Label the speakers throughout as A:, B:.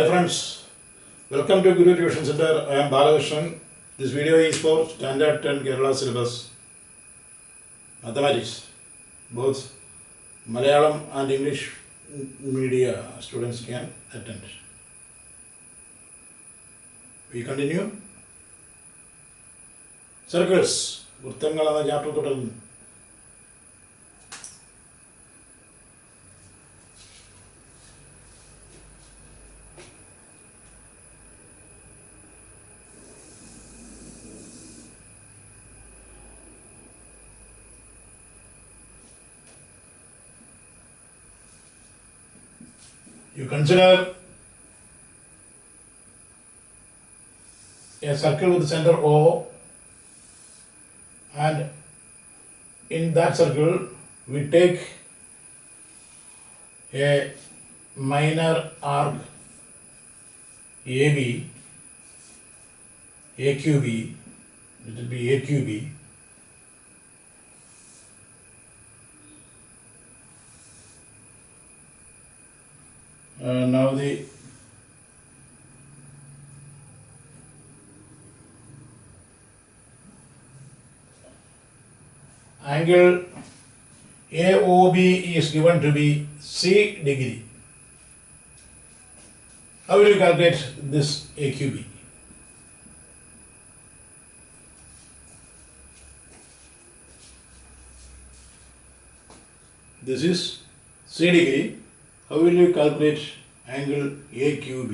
A: Hi friends, welcome to Guru Tuition Center. I am Balakrishnan. This video is for Standard 10 Kerala syllabus mathematics. Both Malayalam and English media students can attend. We continue. Circles. വൃത്തങ്ങൾ എന്ന chapter തുടരുന്നു. You consider a circle with the center O, and in that circle we take a minor arc AB, AQB, it will be AQB, now the angle AOB is given to be C degree. How will you calculate this AQB? This is C degree. How will you calculate angle AQB?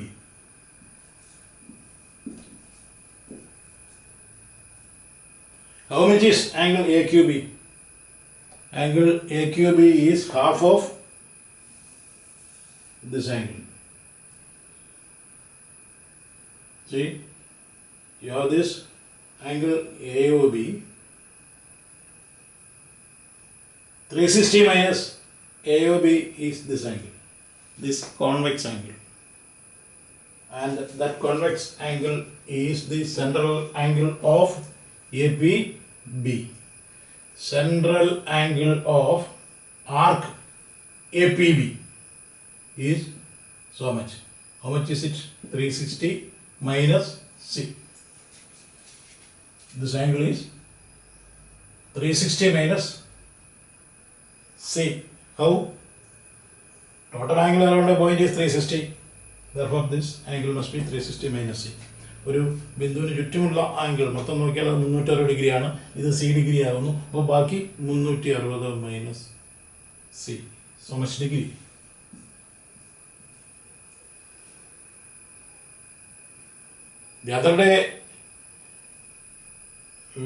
A: How much is angle AQB? Angle AQB is half of this angle. See, you have this angle AOB. 360 minus AOB is this angle, this convex angle, and that convex angle is the central angle of APB. Central angle of arc APB is so much. How much is it? 360 minus C. This angle is 360 minus C. How? Total angle around a point is 360. Therefore, this angle must be 360 minus C. ഒരു ബിന്ദുവിന് ചുറ്റുമുള്ള angle മൊത്തം നോക്കിയാൽ അത് 360 ഡിഗ്രിയാണ്. ഇത് C degree ആകുന്നു. അപ്പോൾ ബാക്കി 360 minus C, so much degree. The other day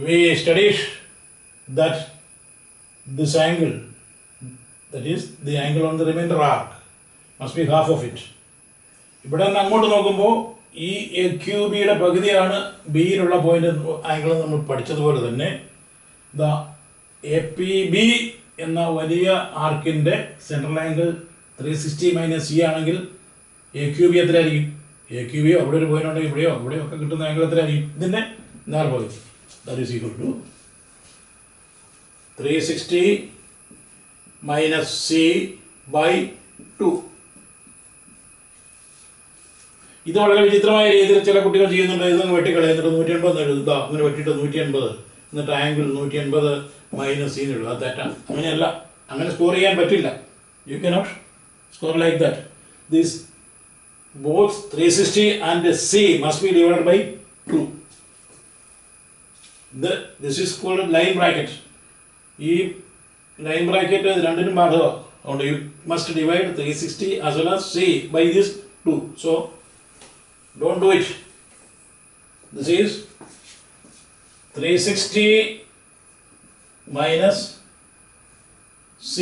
A: we studied that this angle, that is the angle on the remainder arc, must be half of it. ഇവിടെ നിന്ന് അങ്ങോട്ട് നോക്കുമ്പോൾ ഈ AQBയുടെ പകുതിയാണ് ബിയിലുള്ള പോയിന്റ് ആംഗിൾ. നമ്മൾ പഠിച്ചതുപോലെ തന്നെ ദ APB എന്ന വലിയ ആർക്കിൻ്റെ സെൻട്രൽ ആംഗിൾ 360 മൈനസ് സി ആണെങ്കിൽ AQB എത്രയായിരിക്കും? AQB അവിടെ ഒരു പോയിന്റ് ഉണ്ടെങ്കിൽ ഇവിടെയോ ഒക്കെ കിട്ടുന്ന ആംഗിൾ എത്രയായിരിക്കും? ഇതിൻ്റെ നേർ പകുതി. That is equal to 360 minus C by 2. ഇത് വളരെ വിചിത്രമായ രീതിയിൽ ചില കുട്ടികൾ ചെയ്യുന്നുണ്ട്. ഇതൊന്ന് വെട്ടിക്കളയുന്നിട്ട് 180 എഴുതുക, അങ്ങനെ വെട്ടിയിട്ട് 180, എന്നിട്ട് ആംഗിൾ 180 മൈനസ് സി എഴുതുക. അത് തെറ്റാ. അങ്ങനെയല്ല, അങ്ങനെ സ്കോർ ചെയ്യാൻ പറ്റില്ല. You cannot score like that. This both 360 and C must be divided by 2. This is called line bracket. ഈ ലൈൻ ബ്രാക്കറ്റ് രണ്ടിനും ബാധക. അതുകൊണ്ട് you must divide 360 as well as c by this 2. So don't do it. This is 360 minus c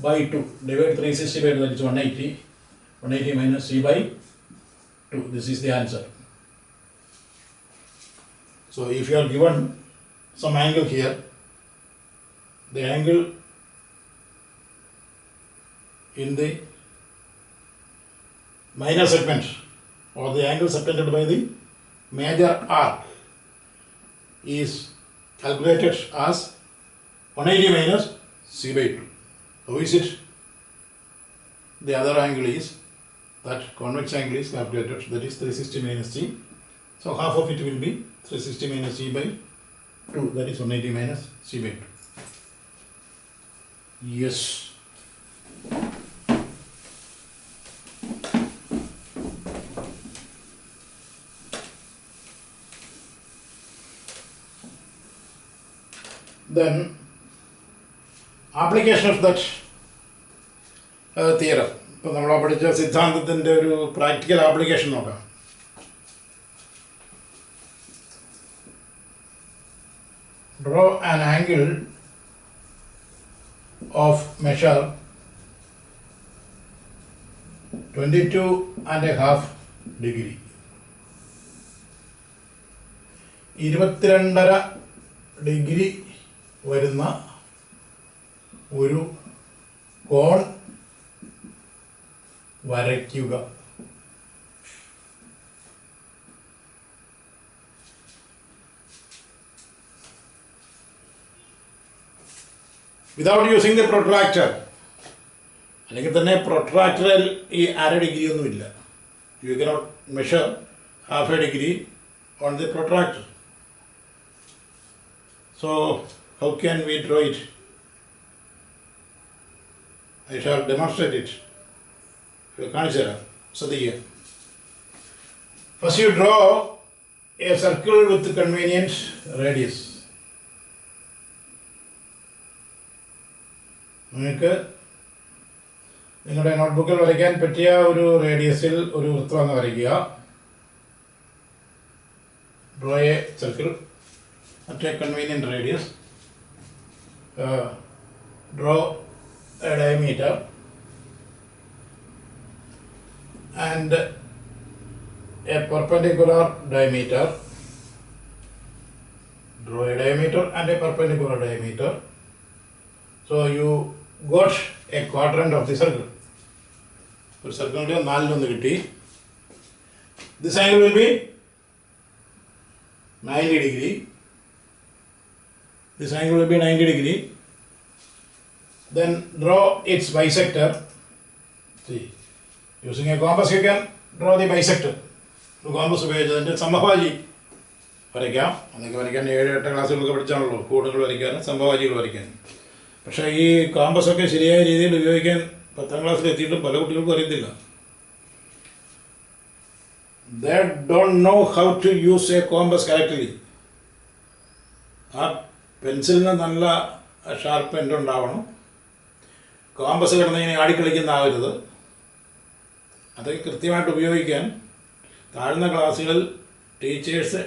A: by 2. Divide 360 by 2, that is 180. 180 minus c by 2. This is the answer. So if you are given some angle here, the angle in the minor segment or the angle subtended by the major arc is calculated as 180 minus c by 2. How is it? The other angle is that convex angle is calculated, that is 360 minus g. So half of it will be 360 minus g by 2, that is 180 minus c by 2. Yes. Then application of that theorem. ഇപ്പോൾ നമ്മൾ പഠിച്ച സിദ്ധാന്തത്തിൻ്റെ ഒരു practical application നോക്കാം. Draw an angle of measure 22.5 degree. 22.5 degree വരുന്ന ഒരു കോൺ വരയ്ക്കുക. Without using the protractor. അല്ലെങ്കിൽ തന്നെ പ്രൊട്രാക്ടറിൽ ഈ അര ഡിഗ്രി ഒന്നുമില്ല. You cannot measure half A degree on the protractor. So how can we draw it? I shall demonstrate it. First you draw a circle with convenient radius. നിങ്ങൾക്ക് നിങ്ങളുടെ നോട്ട്ബുക്കിൽ വരയ്ക്കാൻ പറ്റിയ ഒരു റേഡിയസിൽ ഒരു വൃത്തം അങ്ങ് വരയ്ക്കുക. Draw a circle at a convenient radius. Draw a diameter and a perpendicular diameter. Draw a diameter and a perpendicular diameter. So you got a quadrant of the circle. ഒരു സർക്കിളിൻ്റെ നാലിലൊന്ന് കിട്ടി. This angle will be 90 degree. This angle will be 90 degree. Then draw its bisector. See, using a compass you can draw the bisector. ഒരു compass ഉപയോഗിച്ചതിൻ്റെ സമഭാജി വരയ്ക്കാം. അതൊക്കെ വരയ്ക്കാൻ 7-8 ക്ലാസ്സുകളൊക്കെ പഠിച്ചാണല്ലോ കോണുകൾ വരയ്ക്കാനും സമഭാജികൾ വരയ്ക്കാനും. പക്ഷേ ഈ കോമ്പസൊക്കെ ശരിയായ രീതിയിൽ ഉപയോഗിക്കാൻ 10ാം ക്ലാസ്സിൽ എത്തിയിട്ടും പല കുട്ടികൾക്കും അറിയത്തില്ല. They don't know how to use a compass correctly. ആ പെൻസിലിന് നല്ല ഷാർപ്പ് എൻഡ് ഉണ്ടാവണം. കോമ്പസ് കിടന്നിങ്ങനെ ആടിക്കളിക്കുന്നാവരുത്. അത് കൃത്യമായിട്ട് ഉപയോഗിക്കാൻ താഴ്ന്ന ക്ലാസ്സുകളിൽ ടീച്ചേഴ്സ്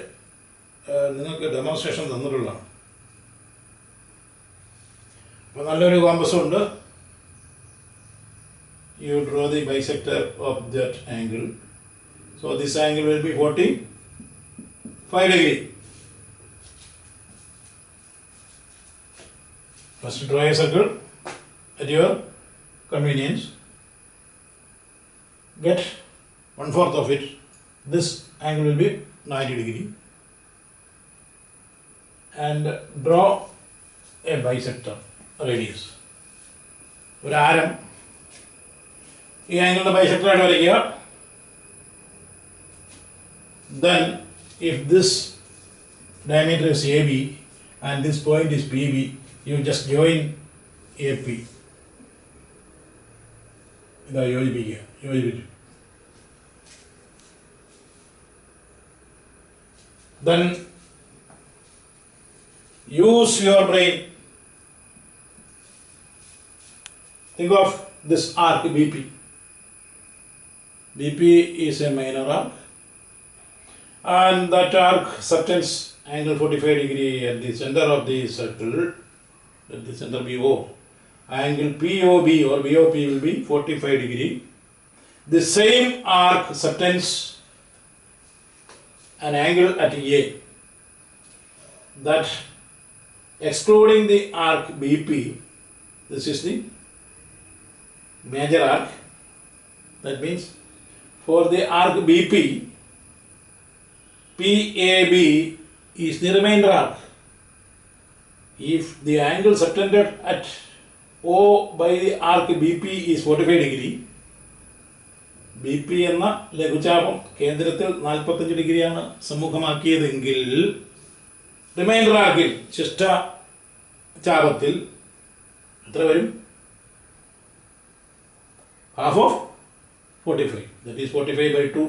A: നിങ്ങൾക്ക് ഡെമോൺസ്ട്രേഷൻ തന്നിട്ടുള്ളതാണ്. അപ്പോൾ നല്ലൊരു കോമ്പസും ഉണ്ട്. You draw the bisector of that angle. So this angle will be 45 degree. First draw a circle at your convenience. Get 1/4 of it. This angle will be 90 degree. And draw a bisector radius. ഒരു ആരം ഈ ആംഗിളിൻ്റെ ബൈസെക്ടറായിട്ട് വരയ്ക്കുക. Then if this diameter is AB and this point is PB, you just join AP. ഇതാ യോജിപ്പിച്ചു. Then use your brain. Think of this arc BP. BP is a minor arc, and that arc subtends angle 45 degree at the center of the circle, at the center BO. Angle POB or BOP will be 45 degree. The same arc subtends an angle at A. That excluding the arc BP, this is the major arc. That means for the arc BP, PAB is the remainder arc. If the angle subtended at O by the arc BP is 45 degree, B P എന്ന ലഘുചാപം കേന്ദ്രത്തിൽ 45 ഡിഗ്രിയാണ് സമ്മുഖമാക്കിയതെങ്കിൽ reminder ആർക്കിൽ ശിഷ്ട ചാപത്തിൽ എത്ര വരും? Half of 45. That is 45 by 2.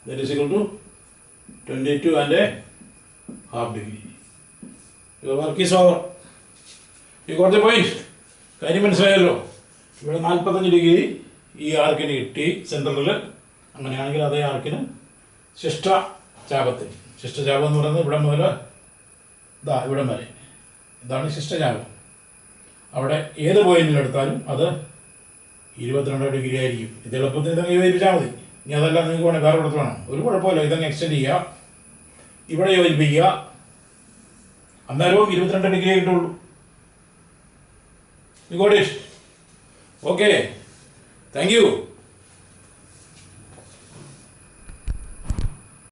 A: That is equal to 22 and a half degree. Your work is over. You got the point? കാര്യം മനസ്സിലായല്ലോ. ഇവിടെ 45 degree ഈ ആർക്കിന് കിട്ടി സെൻട്രലിൽ. അങ്ങനെയാണെങ്കിൽ അതേ ആർക്കിന് ശിഷ്ടചാപത്തിൽ, ശിഷ്ടചാപം എന്ന് പറയുന്നത് ഇവിടെ മുതൽ ഇവിടം വരെ, ഇതാണ് ശിഷ്ടചാപം. അവിടെ ഏത് പോയിന്റിലെടുത്താലും അത് 22 ഡിഗ്രി ആയിരിക്കും. ഇത് എളുപ്പത്തിൽ ഇതങ്ങ് യോജിപ്പിച്ചാൽ മതി. ഇനി അതല്ല നിങ്ങൾക്ക് വേണമെങ്കിൽ വേറെ ഇടത്ത് വേണം, ഒരു കുഴപ്പമില്ല. ഇതങ്ങ് എക്സ്റ്റെൻഡ് ചെയ്യുക, ഇവിടെ യോജിപ്പിക്കുക, അന്നേരവും 22 ഡിഗ്രി കിട്ടുള്ളൂ. You got it? Okay. Thank you.